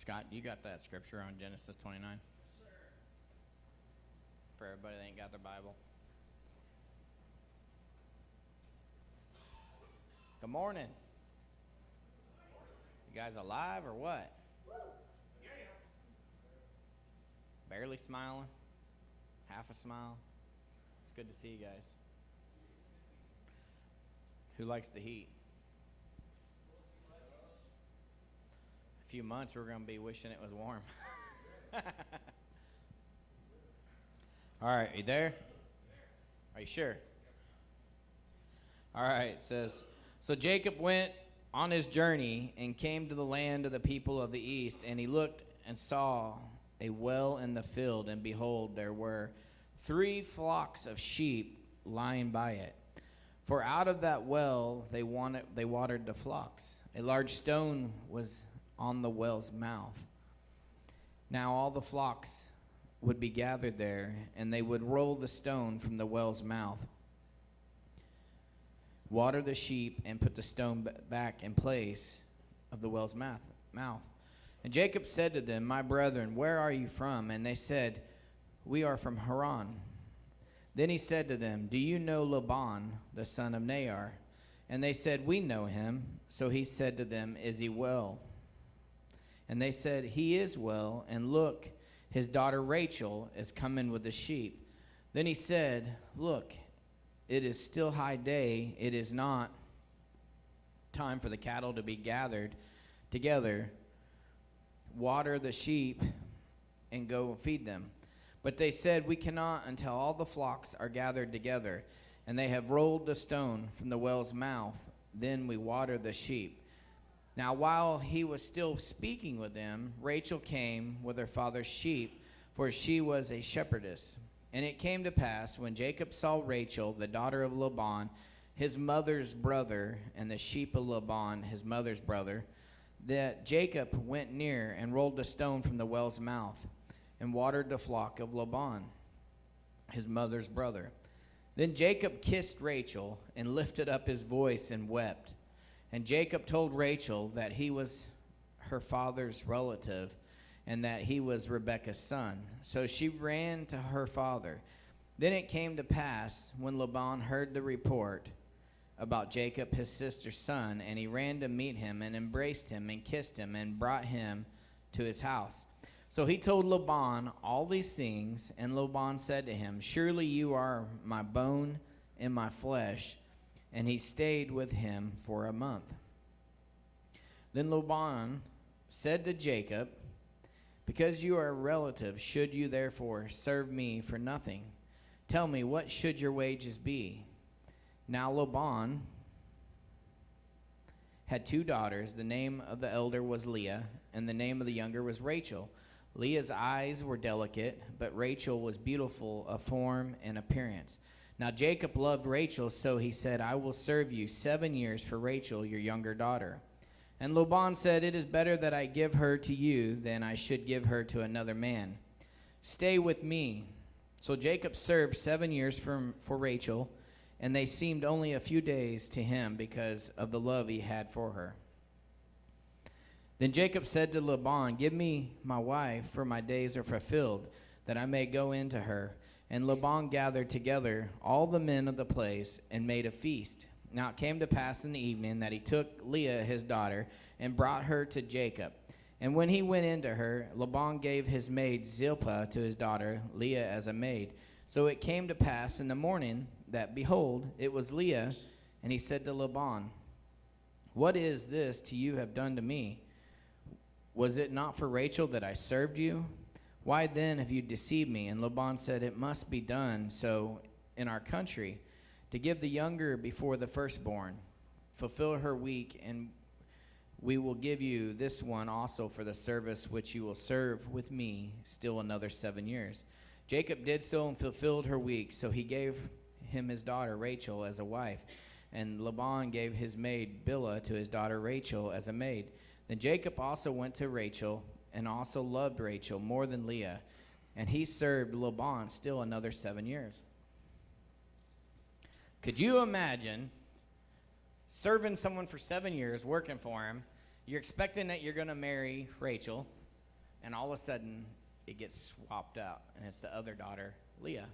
Scott, you got that scripture on Genesis 29? Yes, sir. For everybody that ain't got their Bible. Good morning. You guys alive or what? Yeah. Barely smiling? Half a smile? It's good to see you guys. Who likes the heat? A few months we're going to be wishing it was warm. All right, you there? Are you sure? All right, it says, so Jacob went on his journey and came to the land of the people of the east, and he looked and saw a well in the field, and behold, there were 3 flocks of sheep lying by it. For out of that well they watered the flocks. A large stone was on the well's mouth. Now all the flocks would be gathered there, and they would roll the stone from the well's mouth, water the sheep, and put the stone back in place of the well's mouth. And Jacob said to them, my brethren, where are you from? And they said, we are from Haran. Then he said to them, do you know Laban, the son of Nahor? And they said, we know him. So he said to them, is he well? And they said, he is well, and look, his daughter Rachel is coming with the sheep. Then he said, look, it is still high day. It is not time for the cattle to be gathered together. Water the sheep and go feed them. But they said, we cannot until all the flocks are gathered together. And they have rolled the stone from the well's mouth. Then we water the sheep. Now while he was still speaking with them, Rachel came with her father's sheep, for she was a shepherdess. And it came to pass, when Jacob saw Rachel, the daughter of Laban, his mother's brother, and the sheep of Laban, his mother's brother, that Jacob went near and rolled the stone from the well's mouth, and watered the flock of Laban, his mother's brother. Then Jacob kissed Rachel, and lifted up his voice and wept. And Jacob told Rachel that he was her father's relative, and that he was Rebekah's son. So she ran to her father. Then it came to pass, when Laban heard the report about Jacob his sister's son, and he ran to meet him, and embraced him, and kissed him, and brought him to his house. So he told Laban all these things, and Laban said to him, surely you are my bone and my flesh. And he stayed with him for a month. Then Laban said to Jacob, because you are a relative, should you therefore serve me for nothing? Tell me, what should your wages be? Now Laban had 2 daughters. The name of the elder was Leah, and the name of the younger was Rachel. Leah's eyes were delicate, but Rachel was beautiful of form and appearance. Now Jacob loved Rachel, so he said, I will serve you 7 years for Rachel, your younger daughter. And Laban said, it is better that I give her to you than I should give her to another man. Stay with me. So Jacob served 7 years for Rachel, and they seemed only a few days to him because of the love he had for her. Then Jacob said to Laban, give me my wife, for my days are fulfilled, that I may go into her. And Laban gathered together all the men of the place and made a feast. Now it came to pass in the evening that he took Leah his daughter and brought her to Jacob. And when he went into her, Laban gave his maid Zilpah to his daughter Leah as a maid. So it came to pass in the morning that, behold, it was Leah. And he said to Laban, what is this to you have done to me? Was it not for Rachel that I served you? Why then have you deceived me? And Laban said, it must be done so in our country, to give the younger before the firstborn. Fulfill her week, and we will give you this one also for the service which you will serve with me still another 7 years. Jacob did so and fulfilled her week, so he gave him his daughter Rachel as a wife. And Laban gave his maid Bilhah to his daughter Rachel as a maid. Then Jacob also went to Rachel, and also loved Rachel more than Leah, and he served Laban still another 7 years. Could you imagine serving someone for 7 years, working for him? You're expecting that you're going to marry Rachel, and all of a sudden it gets swapped out, and it's the other daughter, Leah.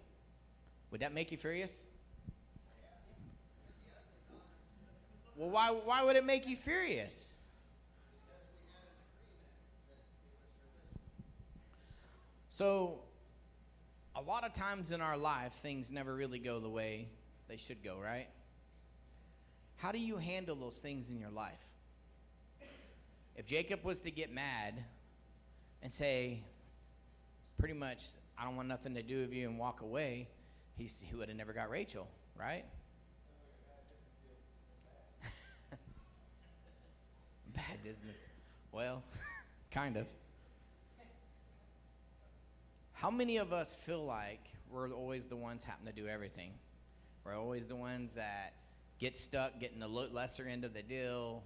Would that make you furious? Well, why would it make you furious? So, a lot of times in our life, things never really go the way they should go, right? How do you handle those things in your life? If Jacob was to get mad and say, pretty much, I don't want nothing to do with you, and walk away, he would have never got Rachel, right? Bad business. Well, kind of. How many of us feel like we're always the ones happen to do everything? We're always the ones that get stuck, getting the lesser end of the deal,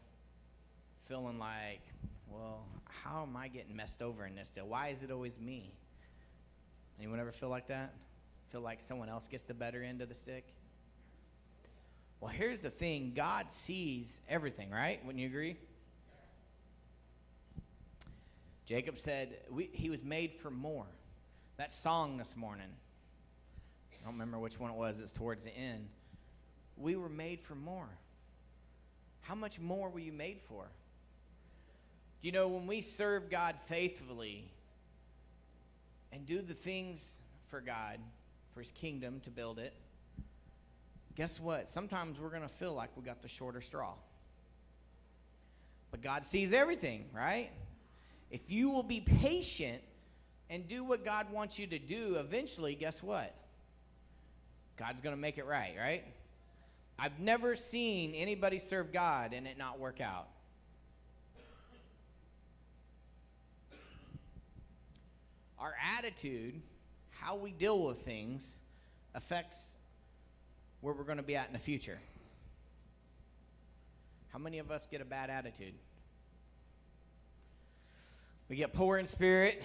feeling like, well, how am I getting messed over in this deal? Why is it always me? Anyone ever feel like that? Feel like someone else gets the better end of the stick? Well, here's the thing. God sees everything, right? Wouldn't you agree? Jacob said he was made for more. That song this morning, I don't remember which one it was. It's towards the end. We were made for more. How much more were you made for? Do you know, when we serve God faithfully and do the things for God, for his kingdom, to build it, guess what? Sometimes we're going to feel like we got the shorter straw. But God sees everything, right? If you will be patient and do what God wants you to do, eventually, guess what? God's going to make it right, right? I've never seen anybody serve God and it not work out. Our attitude, how we deal with things, affects where we're going to be at in the future. How many of us get a bad attitude? We get poor in spirit.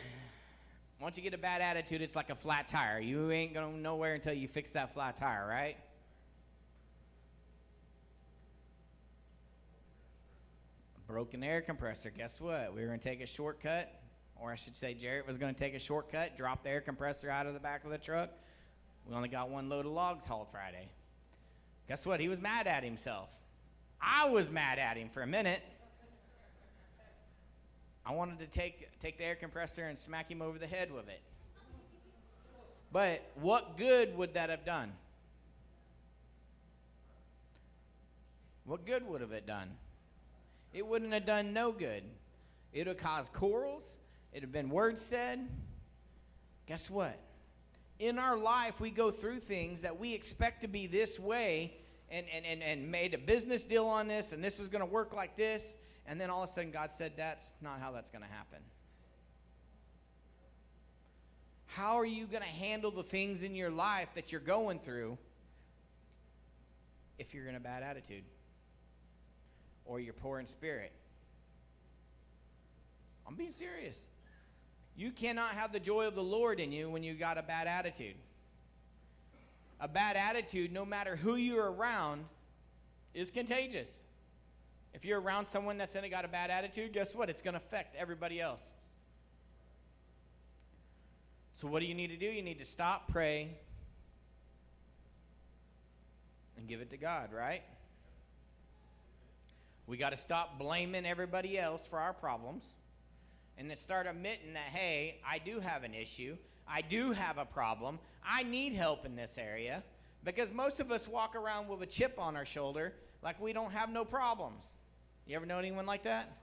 Once you get a bad attitude, it's like a flat tire. You ain't going nowhere until you fix that flat tire, right? Broken air compressor. Guess what? We were going to take a shortcut, or I should say Jarrett was going to take a shortcut, drop the air compressor out of the back of the truck. We only got one load of logs hauled Friday. Guess what? He was mad at himself. I was mad at him for a minute. I wanted to take the air compressor and smack him over the head with it. But what good would that have done? What good would have it done? It wouldn't have done no good. It would have caused quarrels. It would have been words said. Guess what? In our life, we go through things that we expect to be this way and made a business deal on this, and this was going to work like this. And then all of a sudden, God said, that's not how that's going to happen. How are you going to handle the things in your life that you're going through if you're in a bad attitude or you're poor in spirit? I'm being serious. You cannot have the joy of the Lord in you when you got a bad attitude. A bad attitude, no matter who you're around, is contagious. If you're around someone that's got a bad attitude, guess what? It's going to affect everybody else. So what do? You need to stop, pray, and give it to God, right? We got to stop blaming everybody else for our problems and then start admitting that, hey, I do have an issue. I do have a problem. I need help in this area, because most of us walk around with a chip on our shoulder like we don't have no problems. You ever know anyone like that?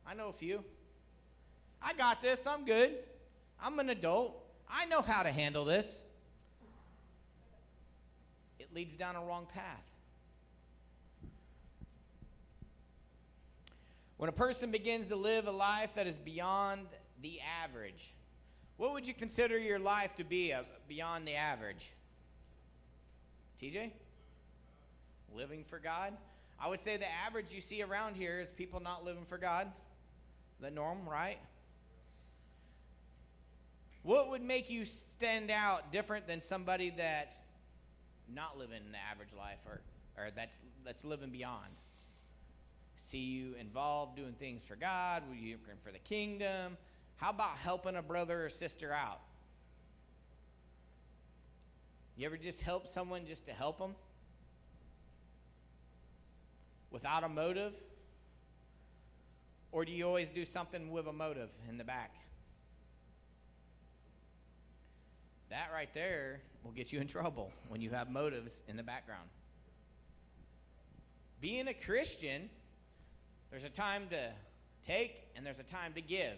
I know a few. I got this. I'm good. I'm an adult. I know how to handle this. It leads down a wrong path. When a person begins to live a life that is beyond the average, what would you consider your life to be beyond the average? TJ? Living for God? I would say the average you see around here is people not living for God. The norm, right? What would make you stand out different than somebody that's not living the average life or that's living beyond? See you involved doing things for God, you for the kingdom, How about helping a brother or sister out? You ever just help someone just to help them? Without a motive? Or do you always do something with a motive in the back? That right there will get you in trouble when you have motives in the background. Being a Christian, there's a time to take and there's a time to give.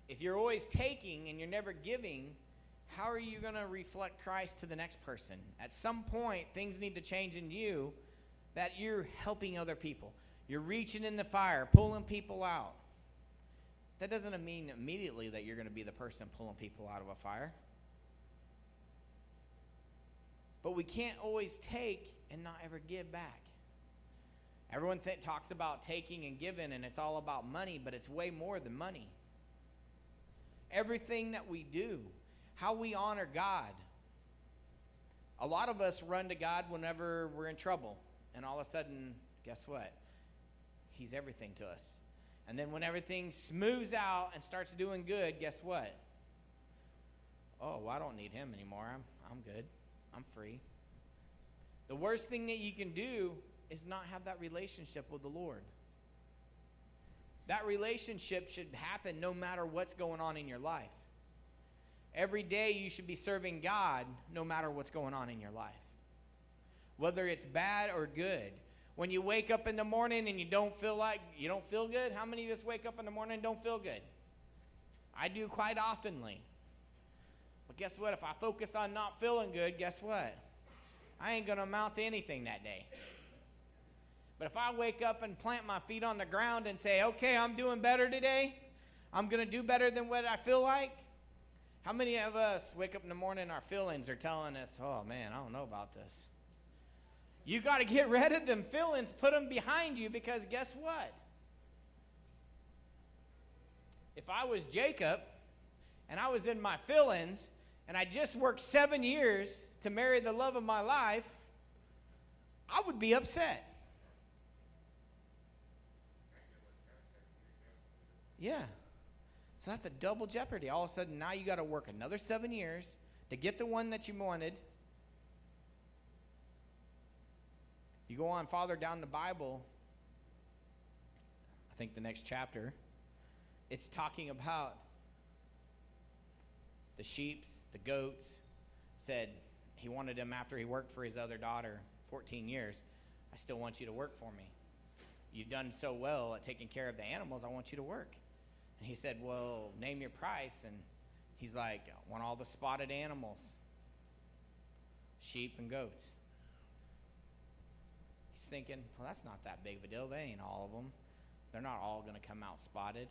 If you're always taking and you're never giving, how are you going to reflect Christ to the next person? At some point, things need to change in you that you're helping other people. You're reaching in the fire, pulling people out. That doesn't mean immediately that you're going to be the person pulling people out of a fire. But we can't always take and not ever give back. Everyone talks about taking and giving, and it's all about money, but it's way more than money. Everything that we do, how we honor God. A lot of us run to God whenever we're in trouble, and all of a sudden, guess what? He's everything to us. And then when everything smooths out and starts doing good, guess what? Oh, well, I don't need him anymore. I'm good. I'm free. The worst thing that you can do is not have that relationship with the Lord. That relationship should happen no matter what's going on in your life. Every day you should be serving God no matter what's going on in your life. Whether it's bad or good. When you wake up in the morning and you don't feel good, how many of us wake up in the morning and don't feel good? I do quite oftenly. But guess what? If I focus on not feeling good, guess what? I ain't going to amount to anything that day. But if I wake up and plant my feet on the ground and say, okay, I'm doing better today. I'm going to do better than what I feel like. How many of us wake up in the morning and our feelings are telling us, oh, man, I don't know about this. You got to get rid of them feelings, put them behind you, because guess what? If I was Jacob and I was in my feelings and I just worked 7 years to marry the love of my life, I would be upset. Yeah. So that's a double jeopardy. All of a sudden, now you got to work another 7 years to get the one that you wanted. You go on farther down the Bible, I think the next chapter, it's talking about the sheep, the goats. Said he wanted him after he worked for his other daughter 14 years. I still want you to work for me. You've done so well at taking care of the animals, I want you to work. And he said, well, name your price. And he's like, I want all the spotted animals, sheep and goats. He's thinking, well, that's not that big of a deal. They ain't all of them. They're not all going to come out spotted.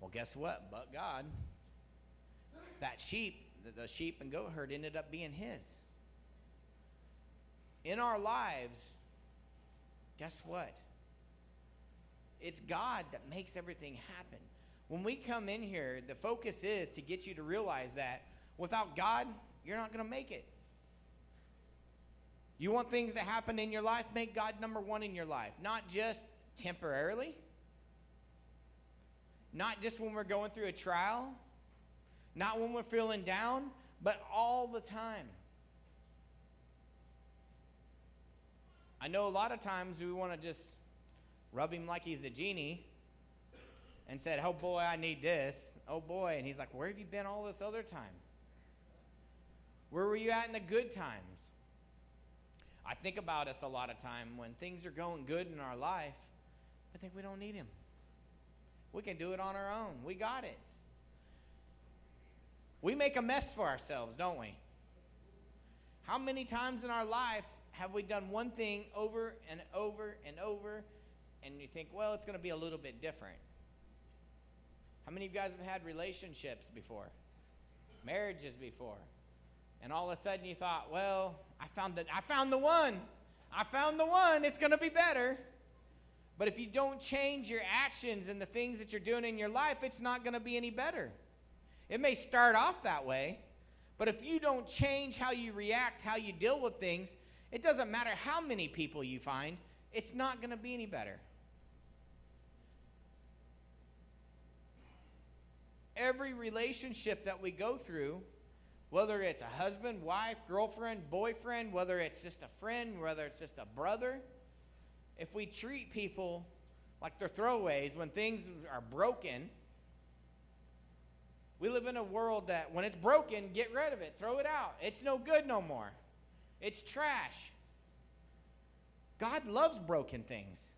Well, guess what? But God, that sheep, the sheep and goat herd ended up being his. In our lives, guess what? It's God that makes everything happen. When we come in here, the focus is to get you to realize that without God, you're not going to make it. You want things to happen in your life? Make God number one in your life. Not just temporarily. Not just when we're going through a trial. Not when we're feeling down. But all the time. I know a lot of times we want to just rub him like he's a genie and said, oh boy, I need this. Oh boy. And he's like, where have you been all this other time? Where were you at in the good times? I think about us a lot of time when things are going good in our life. I think we don't need him. We can do it on our own. We got it. We make a mess for ourselves, don't we? How many times in our life have we done one thing over and over and over, and you think, well, it's going to be a little bit different? How many of you guys have had relationships before? Marriages before? And all of a sudden you thought, well, I found the one. I found the one. It's going to be better. But if you don't change your actions and the things that you're doing in your life, it's not going to be any better. It may start off that way, but if you don't change how you react, how you deal with things, it doesn't matter how many people you find, it's not going to be any better. every relationship that we go through, whether it's a husband, wife, girlfriend, boyfriend, whether it's just a friend, whether it's just a brother, if we treat people like they're throwaways when things are broken, we live in a world that when it's broken, get rid of it, throw it out. It's no good no more. It's trash. God loves broken things.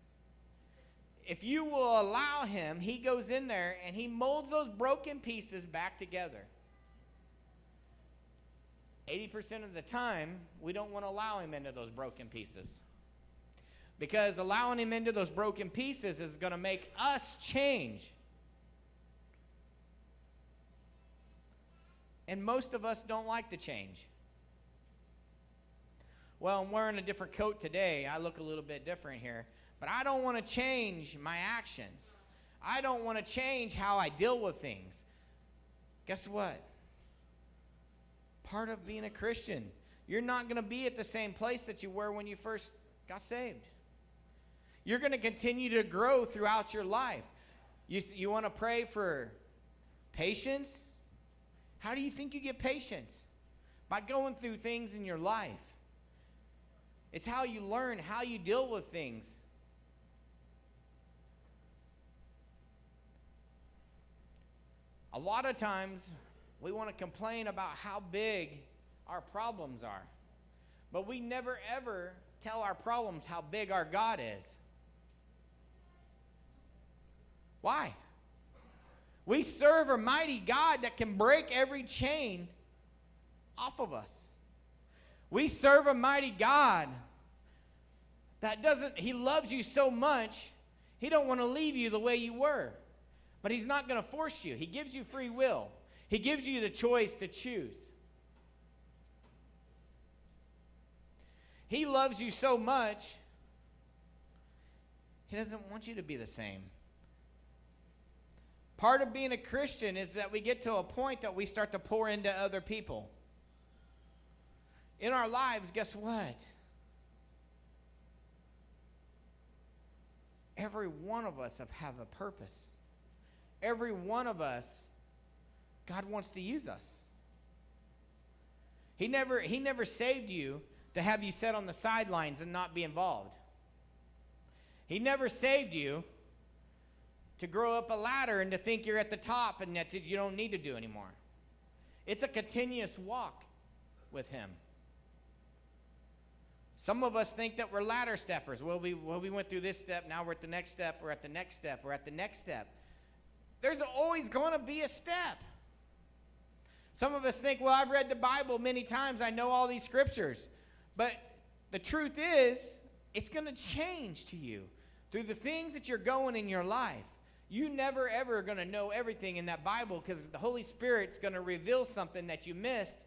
If you will allow him, he goes in there and he molds those broken pieces back together. 80% of the time, we don't want to allow him into those broken pieces. Because allowing him into those broken pieces is going to make us change. And most of us don't like to change. Well, I'm wearing a different coat today. I look a little bit different here. But I don't want to change my actions. I don't want to change how I deal with things. Guess what? Part of being a Christian, you're not going to be at the same place that you were when you first got saved. You're going to continue to grow throughout your life. You want to pray for patience? How do you think you get patience? By going through things in your life. It's how you learn, how you deal with things. A lot of times, we want to complain about how big our problems are. But we never, ever tell our problems how big our God is. Why? We serve a mighty God that can break every chain off of us. We serve a mighty God that he loves you so much, he don't want to leave you the way you were. But he's not going to force you. He gives you free will. He gives you the choice to choose. He loves you so much, he doesn't want you to be the same. Part of being a Christian is that we get to a point that we start to pour into other people. In our lives, guess what? Every one of us have a purpose. Every one of us, God wants to use us. He never saved you to have you sit on the sidelines and not be involved. He never saved you to grow up a ladder and to think you're at the top and that you don't need to do anymore. It's a continuous walk with him. Some of us think that we're ladder steppers. Well, we went through this step, now we're at the next step, we're at the next step, we're at the next step. There's always going to be a step. Some of us think, well, I've read the Bible many times, I know all these scriptures. But the truth is, it's going to change to you through the things that you're going in your life. You never, ever are going to know everything in that Bible because the Holy Spirit's going to reveal something that you missed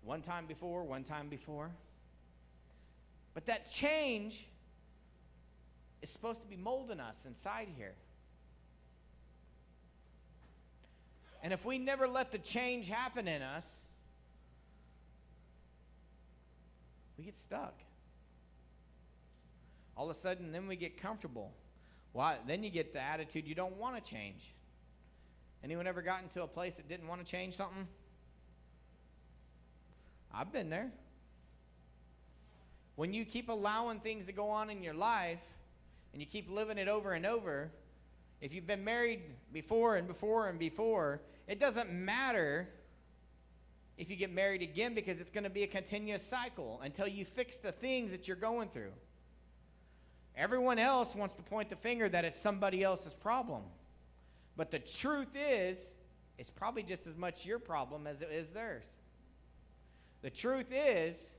one time before. But that change is supposed to be molding us inside here. And if we never let the change happen in us, we get stuck. All of a sudden, then we get comfortable. Why? Then you get the attitude you don't want to change. Anyone ever gotten to a place that didn't want to change something? I've been there. When you keep allowing things to go on in your life, and you keep living it over and over, if you've been married before and before and before, it doesn't matter if you get married again because it's going to be a continuous cycle until you fix the things that you're going through. Everyone else wants to point the finger that it's somebody else's problem. But the truth is, it's probably just as much your problem as it is theirs. The truth is,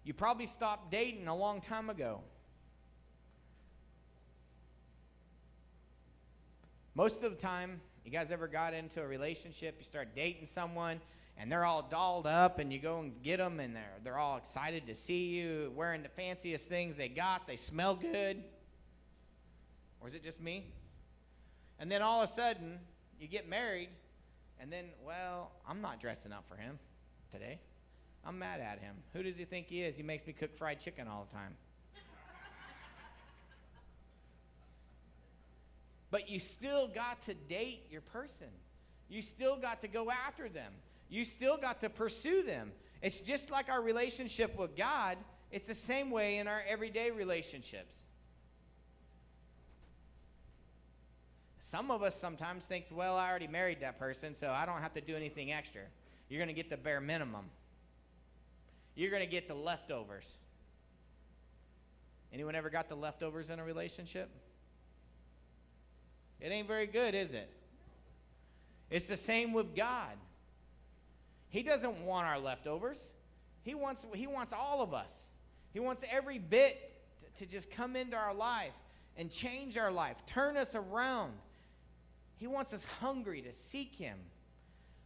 you probably stopped dating a long time ago. Most of the time, you guys ever got into a relationship, you start dating someone, and they're all dolled up, and you go and get them, and they're all excited to see you, wearing the fanciest things they got, they smell good. Or is it just me? And then all of a sudden, you get married, and then, well, I'm not dressing up for him today. I'm mad at him. Who does he think he is? He makes me cook fried chicken all the time. But you still got to date your person. You still got to go after them. You still got to pursue them. It's just like our relationship with God. It's the same way in our everyday relationships. Some of us sometimes think, well, I already married that person, so I don't have to do anything extra. You're going to get the bare minimum. You're going to get the leftovers. Anyone ever got the leftovers in a relationship? It ain't very good, is it? It's the same with God. He doesn't want our leftovers. He wants all of us. He wants every bit to just come into our life and change our life, turn us around. He wants us hungry to seek him.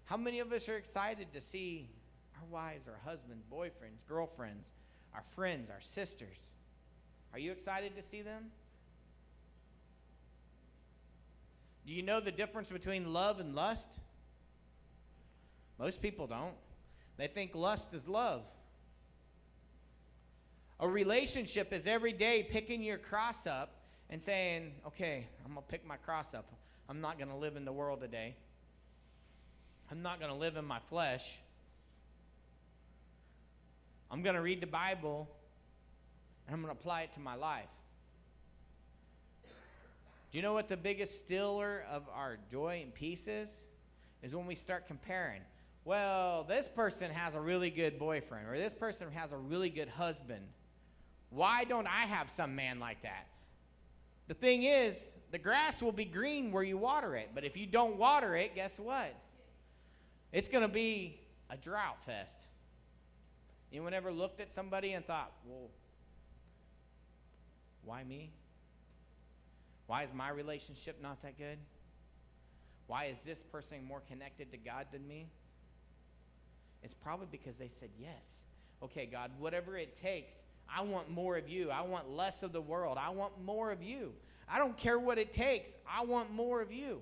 How many of us are excited to see our wives, our husbands, boyfriends, girlfriends, our friends, our sisters? Are you excited to see them? Do you know the difference between love and lust? Most people don't. They think lust is love. A relationship is every day picking your cross up and saying, okay, I'm going to pick my cross up. I'm not going to live in the world today. I'm not going to live in my flesh. I'm going to read the Bible, and I'm going to apply it to my life. Do you know what the biggest stealer of our joy and peace is? Is when we start comparing. Well, this person has a really good boyfriend, or this person has a really good husband. Why don't I have some man like that? The thing is, the grass will be green where you water it, but if you don't water it, guess what? It's going to be a drought fest. Anyone ever looked at somebody and thought, well, why me? Why is my relationship not that good? Why is this person more connected to God than me? It's probably because they said yes. Okay, God, whatever it takes, I want more of you. I want less of the world. I want more of you. I don't care what it takes. I want more of you.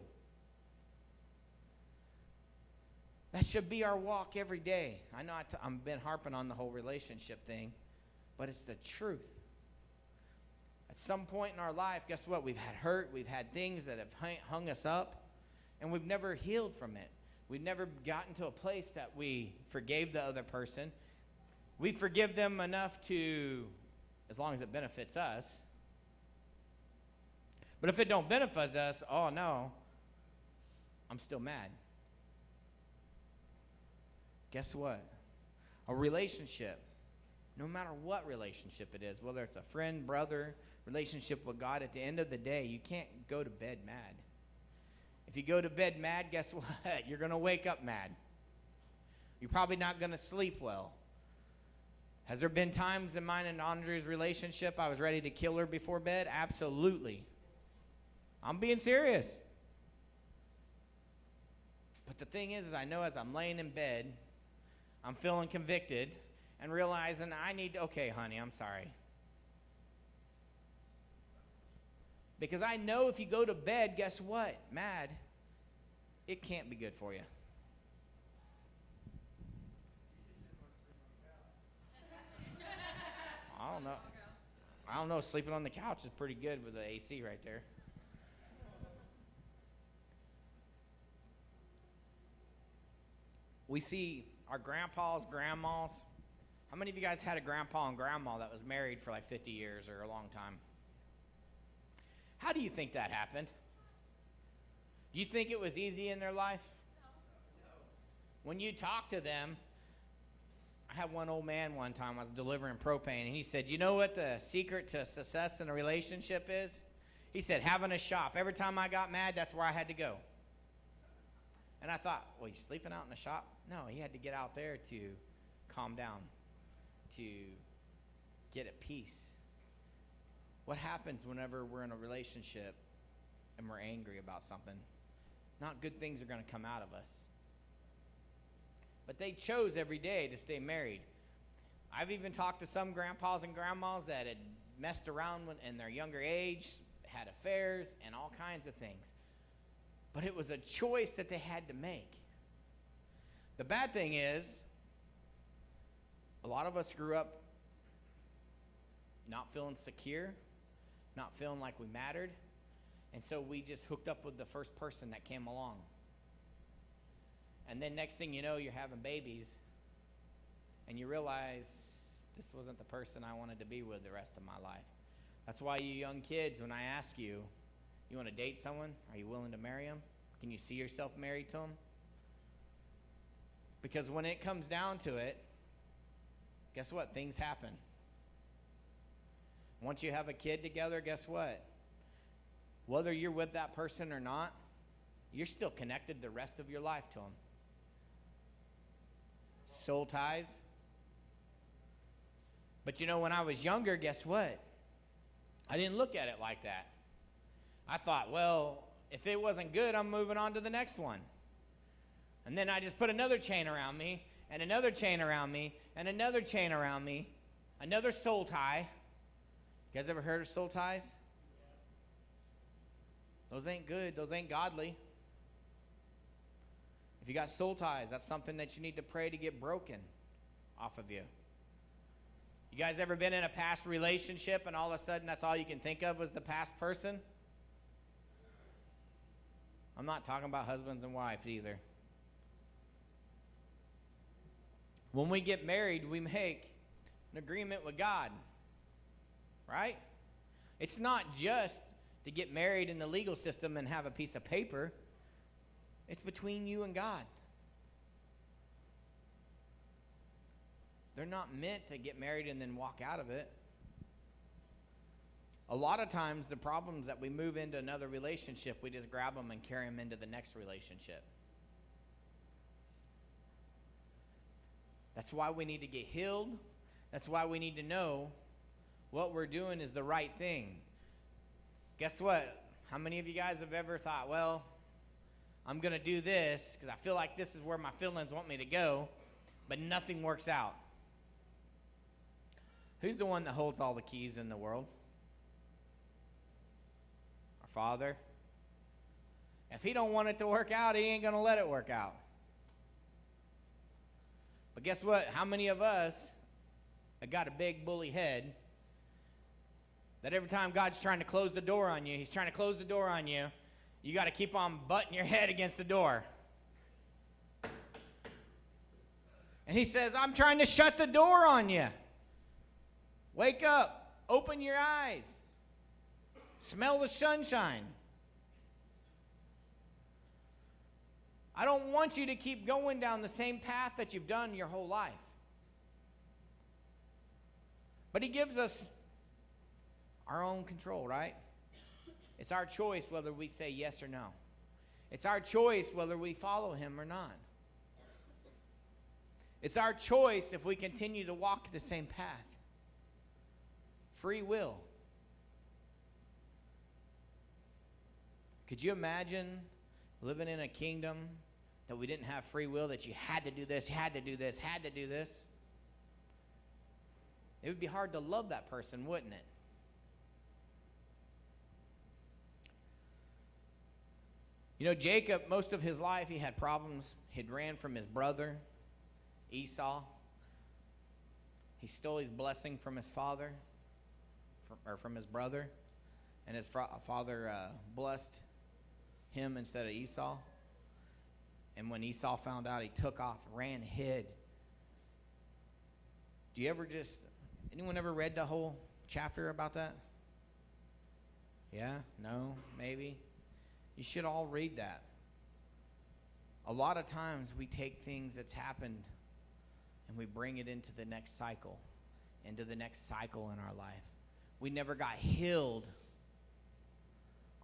That should be our walk every day. I know I've been harping on the whole relationship thing, but it's the truth. At some point in our life, guess what? We've had hurt. We've had things that have hung us up, and we've never healed from it. We've never gotten to a place that we forgave the other person. We forgive them enough to, as long as it benefits us. But if it don't benefit us, oh no, I'm still mad. Guess what? A relationship, no matter what relationship it is, whether it's a friend, brother, relationship with God, at the end of the day, you can't go to bed mad. If you go to bed mad, guess what? You're going to wake up mad. You're probably not going to sleep well. Has there been times in mine and Andre's relationship I was ready to kill her before bed? Absolutely. I'm being serious. But the thing is I know as I'm laying in bed, I'm feeling convicted and realizing I need to, okay, honey, I'm sorry. Because I know if you go to bed, guess what? Mad, it can't be good for you. I don't know. Sleeping on the couch is pretty good with the AC right there. We see our grandpas, grandmas. How many of you guys had a grandpa and grandma that was married for like 50 years or a long time? How do you think that happened? Do you think it was easy in their life? No. When you talk to them, I had one old man one time, I was delivering propane, and he said, you know what the secret to success in a relationship is? He said, having a shop. Every time I got mad, that's where I had to go. And I thought, well, you sleeping out in the shop? No, he had to get out there to calm down, to get at peace. What happens whenever we're in a relationship and we're angry about something? Not good things are going to come out of us. But they chose every day to stay married. I've even talked to some grandpas and grandmas that had messed around in their younger age, had affairs, and all kinds of things. But it was a choice that they had to make. The bad thing is, a lot of us grew up not feeling secure, not feeling like we mattered, And so we just hooked up with the first person that came along. And then next thing you know, you're having babies, and you realize this wasn't the person I wanted to be with the rest of my life. That's why you young kids, when I ask you, you want to date someone? Are you willing to marry them? Can you see yourself married to them? Because when it comes down to it, guess what? Things happen. Once you have a kid together, guess what? Whether you're with that person or not, you're still connected the rest of your life to them. Soul ties. But you know, when I was younger, guess what? I didn't look at it like that. I thought, well, if it wasn't good, I'm moving on to the next one. And then I just put another chain around me, and another chain around me, and another chain around me, another soul tie. You guys ever heard of soul ties? Those ain't good. Those ain't godly. If you got soul ties, that's something that you need to pray to get broken off of you. You guys ever been in a past relationship and all of a sudden that's all you can think of was the past person? I'm not talking about husbands and wives either. When we get married, we make an agreement with God, right? It's not just to get married in the legal system and have a piece of paper. It's between you and God. They're not meant to get married and then walk out of it. A lot of times, the problems that we move into another relationship, we just grab them and carry them into the next relationship. That's why we need to get healed. That's why we need to know what we're doing is the right thing. Guess what? How many of you guys have ever thought, well, I'm going to do this because I feel like this is where my feelings want me to go, but nothing works out? Who's the one that holds all the keys in the world? Our Father. If he don't want it to work out, he ain't going to let it work out. But guess what? How many of us have got a big bully head that every time God's trying to close the door on you, he's trying to close the door on you, you got to keep on butting your head against the door. And he says, I'm trying to shut the door on you. Wake up. Open your eyes. Smell the sunshine. I don't want you to keep going down the same path that you've done your whole life. But he gives us our own control, right? It's our choice whether we say yes or no. It's our choice whether we follow him or not. It's our choice if we continue to walk the same path. Free will. Could you imagine living in a kingdom that we didn't have free will, that you had to do this, had to do this, had to do this? It would be hard to love that person, wouldn't it? You know, Jacob, most of his life, he had problems. He'd ran from his brother, Esau. He stole his blessing from his father, from his brother. And his father blessed him instead of Esau. And when Esau found out, he took off, ran, hid. Do you ever anyone ever read the whole chapter about that? Yeah? No? Maybe? You should all read that. A lot of times we take things that's happened and we bring it into the next cycle in our life. We never got healed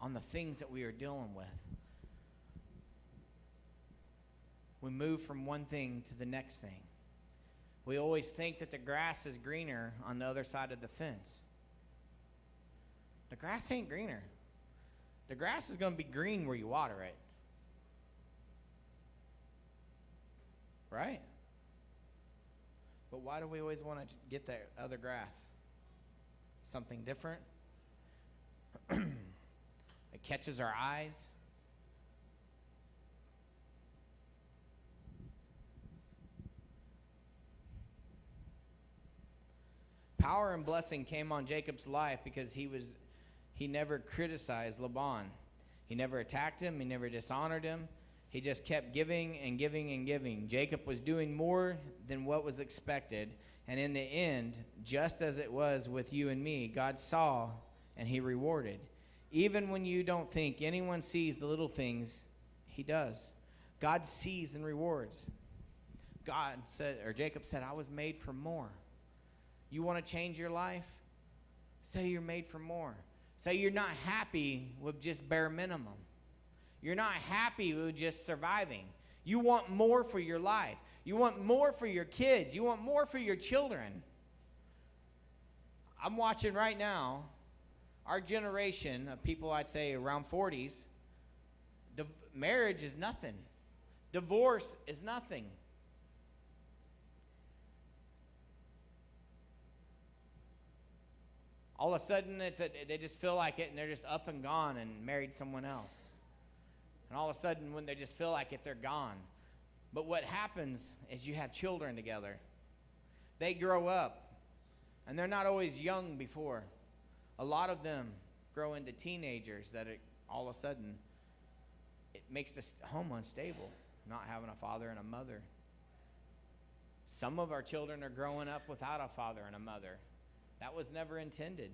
on the things that we are dealing with. We move from one thing to the next thing. We always think that the grass is greener on the other side of the fence. The grass ain't greener. The grass is going to be green where you water it. Right? But why do we always want to get that other grass? Something different? It catches our eyes. Power and blessing came on Jacob's life because he he never criticized Laban. He never attacked him. He never dishonored him. He just kept giving and giving and giving. Jacob was doing more than what was expected. And in the end, just as it was with you and me, God saw and he rewarded. Even when you don't think anyone sees the little things, he does. God sees and rewards. Jacob said, I was made for more. You want to change your life? Say you're made for more. Say you're not happy with just bare minimum. You're not happy with just surviving. You want more for your life. You want more for your kids. You want more for your children. I'm watching right now, our generation of people, I'd say around 40s, marriage is nothing. Divorce is nothing. All of a sudden, they just feel like it, and they're just up and gone and married someone else. And all of a sudden, when they just feel like it, they're gone. But what happens is you have children together. They grow up, and they're not always young before. A lot of them grow into teenagers that all of a sudden, it makes the home unstable, not having a father and a mother. Some of our children are growing up without a father and a mother. That was never intended.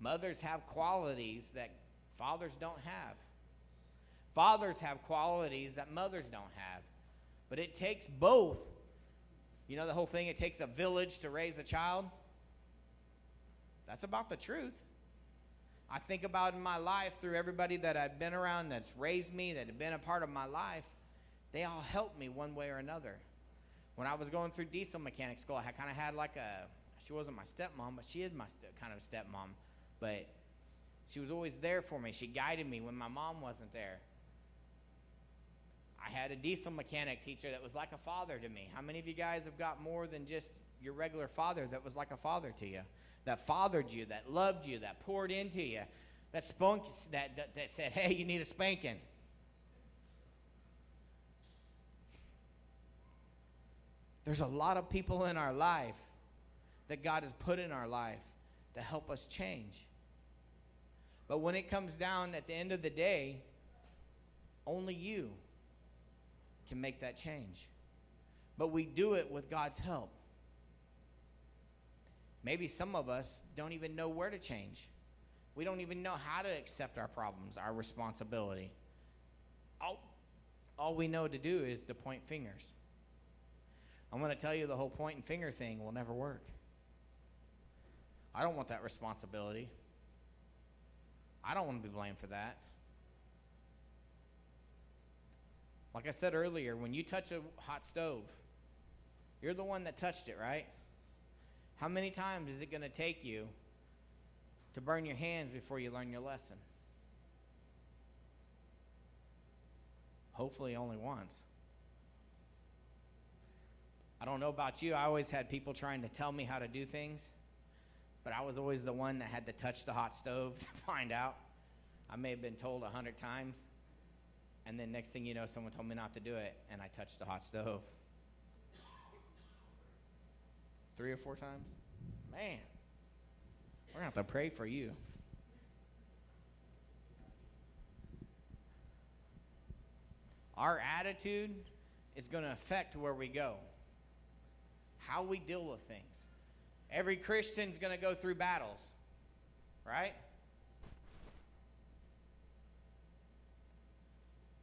Mothers have qualities that fathers don't have. Fathers have qualities that mothers don't have. But it takes both. You know the whole thing, it takes a village to raise a child? That's about the truth. I think about in my life through everybody that I've been around that's raised me, that have been a part of my life, they all helped me one way or another. When I was going through diesel mechanic school, I kind of had she wasn't my stepmom, but she is my kind of stepmom. But she was always there for me. She guided me when my mom wasn't there. I had a diesel mechanic teacher that was like a father to me. How many of you guys have got more than just your regular father that was like a father to you? That fathered you, that loved you, that poured into you, that said, hey, you need a spanking. There's a lot of people in our life that God has put in our life to help us change. But when it comes down at the end of the day, only you can make that change. But we do it with God's help. Maybe some of us don't even know where to change. We don't even know how to accept our problems, our responsibility. All we know to do is to point fingers. I'm going to tell you the whole point and finger thing will never work. I don't want that responsibility. I don't want to be blamed for that. Like I said earlier, when you touch a hot stove, you're the one that touched it, right? How many times is it going to take you to burn your hands before you learn your lesson? Hopefully only once. I don't know about you. I always had people trying to tell me how to do things, but I was always the one that had to touch the hot stove to find out. I may have been told 100 times, and then next thing you know, someone told me not to do it, and I touched the hot stove. 3 or 4 times? Man, we're going to have to pray for you. Our attitude is going to affect where we go, how we deal with things. Every Christian's going to go through battles, right?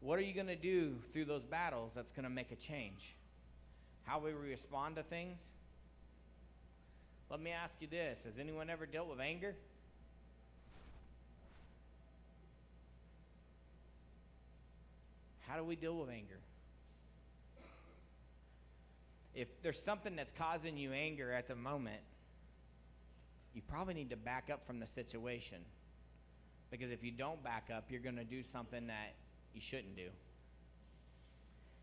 What are you going to do through those battles that's going to make a change? How we respond to things? Let me ask you this. Has anyone ever dealt with anger? How do we deal with anger? If there's something that's causing you anger at the moment, you probably need to back up from the situation. Because if you don't back up, you're going to do something that you shouldn't do.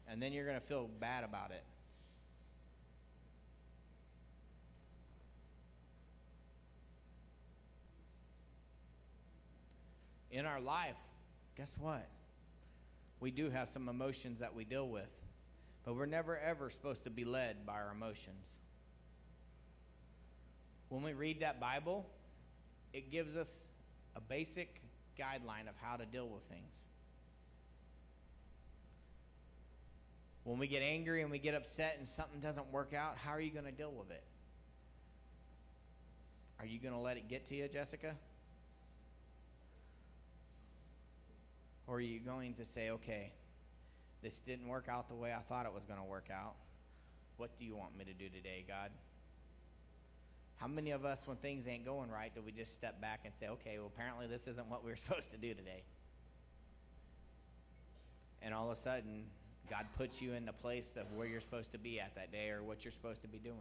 And then you're going to feel bad about it. In our life, guess what? We do have some emotions that we deal with. But we're never, ever supposed to be led by our emotions. When we read that Bible, it gives us a basic guideline of how to deal with things. When we get angry and we get upset and something doesn't work out, how are you going to deal with it? Are you going to let it get to you, Jessica? Or are you going to say, okay, this didn't work out the way I thought it was going to work out. What do you want me to do today, God? How many of us, when things ain't going right, do we just step back and say, okay, well, apparently this isn't what we were supposed to do today? And all of a sudden, God puts you in the place of where you're supposed to be at that day or what you're supposed to be doing.